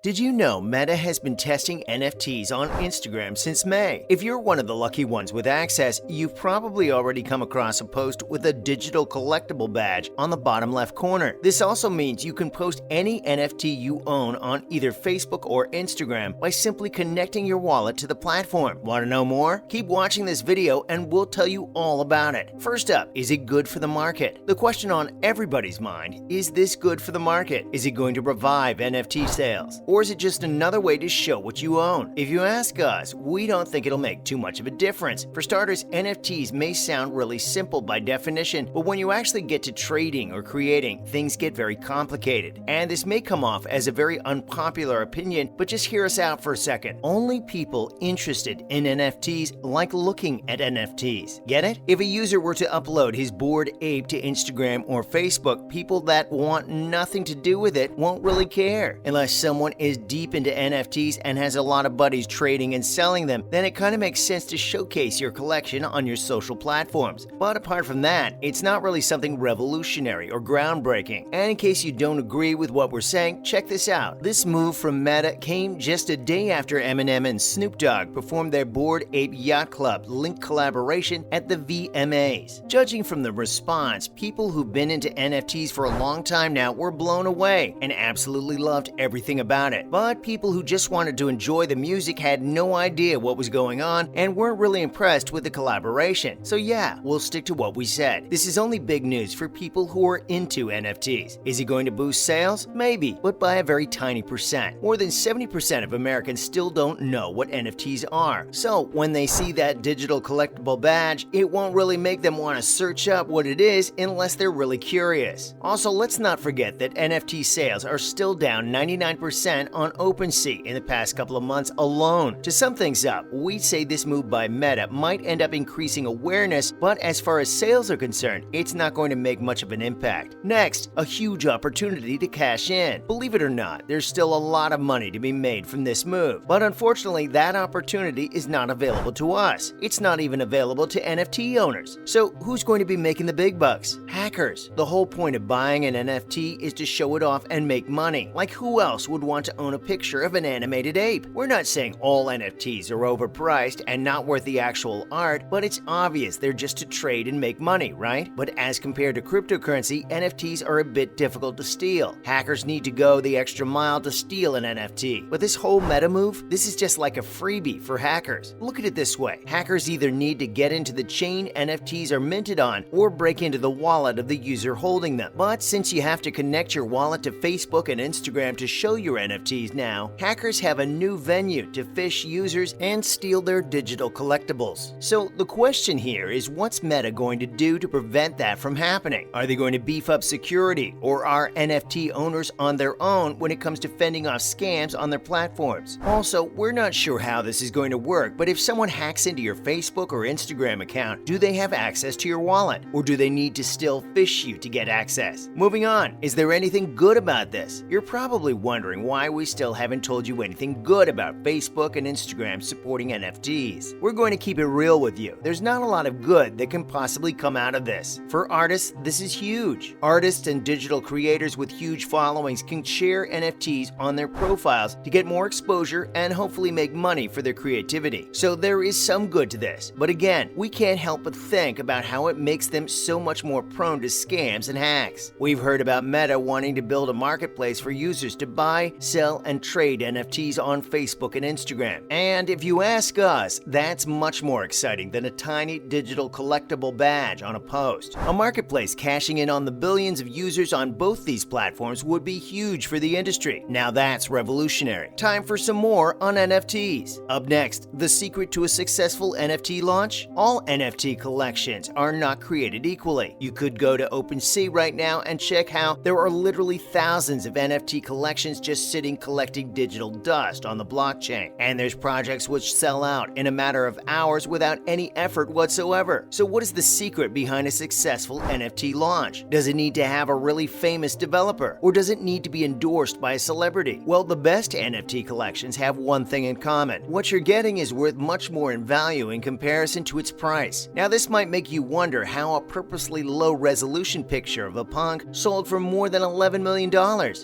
Did you know Meta has been testing NFTs on Instagram since May? If you're one of the lucky ones with access, you've probably already come across a post with a digital collectible badge on the bottom left corner. This also means you can post any NFT you own on either Facebook or Instagram by simply connecting your wallet to the platform. Want to know more? Keep watching this video and we'll tell you all about it. First up, is it good for the market? The question on everybody's mind, is this good for the market? Is it going to revive NFT sales? Or is it just another way to show what you own? If you ask us, we don't think it'll make too much of a difference. For starters, NFTs may sound really simple by definition, but when you actually get to trading or creating, things get very complicated. And this may come off as a very unpopular opinion, but just hear us out for a second. Only people interested in NFTs like looking at NFTs. Get it? If a user were to upload his Bored Ape to Instagram or Facebook, people that want nothing to do with it won't really care. Unless someone is deep into NFTs and has a lot of buddies trading and selling them, then it kind of makes sense to showcase your collection on your social platforms. But apart from that, it's not really something revolutionary or groundbreaking. And in case you don't agree with what we're saying, check this out. This move from Meta came just a day after Eminem and Snoop Dogg performed their Bored Ape Yacht Club link collaboration at the VMAs. Judging from the response, people who've been into NFTs for a long time now were blown away and absolutely loved everything about it. But people who just wanted to enjoy the music had no idea what was going on and weren't really impressed with the collaboration. So yeah, we'll stick to what we said. This is only big news for people who are into NFTs. Is it going to boost sales? Maybe, but by a very tiny percent. More than 70% of Americans still don't know what NFTs are. So when they see that digital collectible badge, it won't really make them want to search up what it is unless they're really curious. Also, let's not forget that NFT sales are still down 99% on OpenSea in the past couple of months alone. To sum things up, we say this move by Meta might end up increasing awareness, but as far as sales are concerned, it's not going to make much of an impact. Next, a huge opportunity to cash in. Believe it or not, there's still a lot of money to be made from this move, but unfortunately that opportunity is not available to us. It's not even available to NFT owners. So who's going to be making the big bucks? Hackers. The whole point of buying an NFT is to show it off and make money. Like who else would want to own a picture of an animated ape? We're not saying all NFTs are overpriced and not worth the actual art, but it's obvious they're just to trade and make money, right? But as compared to cryptocurrency, NFTs are a bit difficult to steal. Hackers need to go the extra mile to steal an NFT. But this whole Meta move, this is just like a freebie for hackers. Look at it this way. Hackers either need to get into the chain NFTs are minted on or break into the wallet of the user holding them. But since you have to connect your wallet to Facebook and Instagram to show your NFTs now, hackers have a new venue to phish users and steal their digital collectibles. So the question here is, what's Meta going to do to prevent that from happening? Are they going to beef up security, or are NFT owners on their own when it comes to fending off scams on their platforms? Also, we're not sure how this is going to work, but if someone hacks into your Facebook or Instagram account, do they have access to your wallet, or do they need to still phish you to get access? Moving on, is there anything good about this? You're probably wondering why we still haven't told you anything good about Facebook and Instagram supporting NFTs. We're going to keep it real with you. There's not a lot of good that can possibly come out of this. For artists, this is huge. Artists and digital creators with huge followings can share NFTs on their profiles to get more exposure and hopefully make money for their creativity. So there is some good to this. But again, we can't help but think about how it makes them so much more prone to scams and hacks. We've heard about Meta wanting to build a marketplace for users to buy, sell, and trade NFTs on Facebook and Instagram. And if you ask us, that's much more exciting than a tiny digital collectible badge on a post. A marketplace cashing in on the billions of users on both these platforms would be huge for the industry. Now that's revolutionary. Time for some more on NFTs. Up next, the secret to a successful NFT launch? All NFT collections are not created equally. You could go to OpenSea right now and check how there are literally thousands of NFT collections just sitting collecting digital dust on the blockchain. And there's projects which sell out in a matter of hours without any effort whatsoever. So what is the secret behind a successful NFT launch? Does it need to have a really famous developer? Or does it need to be endorsed by a celebrity? Well, the best NFT collections have one thing in common. What you're getting is worth much more in value in comparison to its price. Now, this might make you wonder how a purposely low-resolution picture of a punk sold for more than $11 million.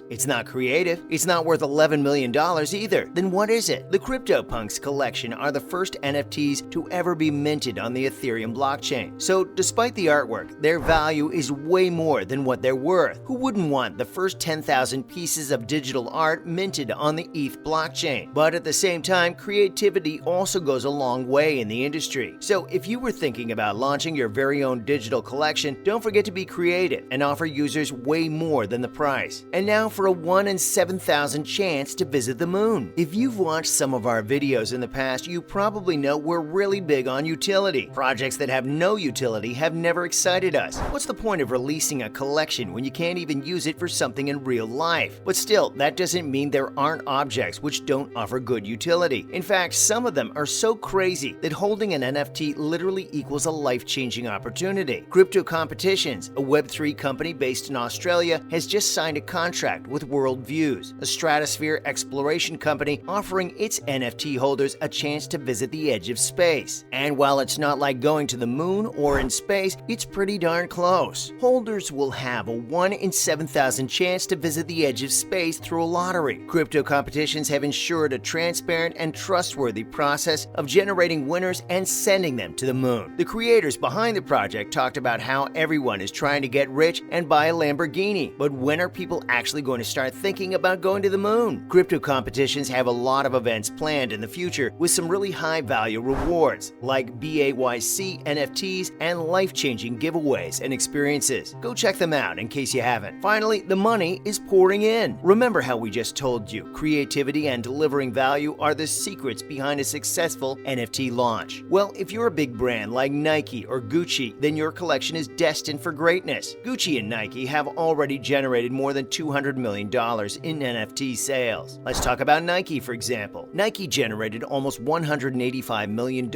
It's not creative, it's not worth $11 million either. Then what is it? The CryptoPunks collection are the first NFTs to ever be minted on the Ethereum blockchain. So despite the artwork, their value is way more than what they're worth. Who wouldn't want the first 10,000 pieces of digital art minted on the ETH blockchain? But at the same time, creativity also goes a long way in the industry. So if you were thinking about launching your very own digital collection, don't forget to be creative and offer users way more than the price. And now for a 1 in 7,000 chance to visit the moon. If you've watched some of our videos in the past, you probably know we're really big on utility. Projects that have no utility have never excited us. What's the point of releasing a collection when you can't even use it for something in real life? But still, that doesn't mean there aren't objects which don't offer good utility. In fact, some of them are so crazy that holding an NFT literally equals a life-changing opportunity. Crypto Competitions, a Web3 company based in Australia, has just signed a contract with Worldviews, a stratosphere exploration company offering its NFT holders a chance to visit the edge of space. And while it's not like going to the moon or in space, it's pretty darn close. Holders will have a 1 in 7,000 chance to visit the edge of space through a lottery. Crypto Competitions have ensured a transparent and trustworthy process of generating winners and sending them to the moon. The creators behind the project talked about how everyone is trying to get rich and buy a Lamborghini, but when are people actually going to start thinking about going to the moon? Crypto Competitions have a lot of events planned in the future with some really high-value rewards, like BAYC NFTs and life-changing giveaways and experiences. Go check them out in case you haven't. Finally, the money is pouring in. Remember how we just told you creativity and delivering value are the secrets behind a successful NFT launch? Well, if you're a big brand like Nike or Gucci, then your collection is destined for greatness. Gucci and Nike have already generated more than $200 million in NFT sales. Let's talk about Nike, for example. Nike generated almost $185 million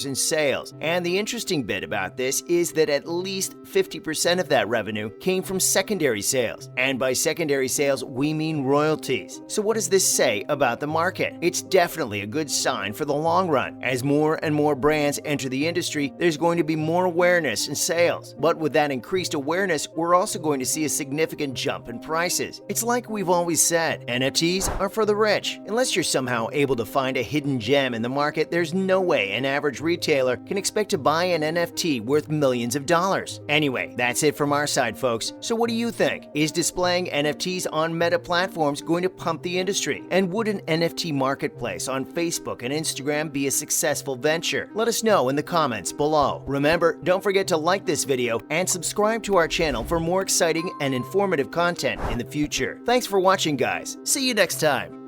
in sales. And the interesting bit about this is that at least 50% of that revenue came from secondary sales. And by secondary sales, we mean royalties. So what does this say about the market? It's definitely a good sign for the long run. As more and more brands enter the industry, there's going to be more awareness and sales. But with that increased awareness, we're also going to see a significant jump in prices. It's like we've always said, NFTs are for the rich. Unless you're somehow able to find a hidden gem in the market, there's no way an average retailer can expect to buy an NFT worth millions of dollars. Anyway, that's it from our side, folks. So what do you think? Is displaying NFTs on meta platforms going to pump the industry? And would an NFT marketplace on Facebook and Instagram be a successful venture? Let us know in the comments below. Remember, don't forget to like this video and subscribe to our channel for more exciting and informative content in the future. Thanks for watching, guys. See you next time.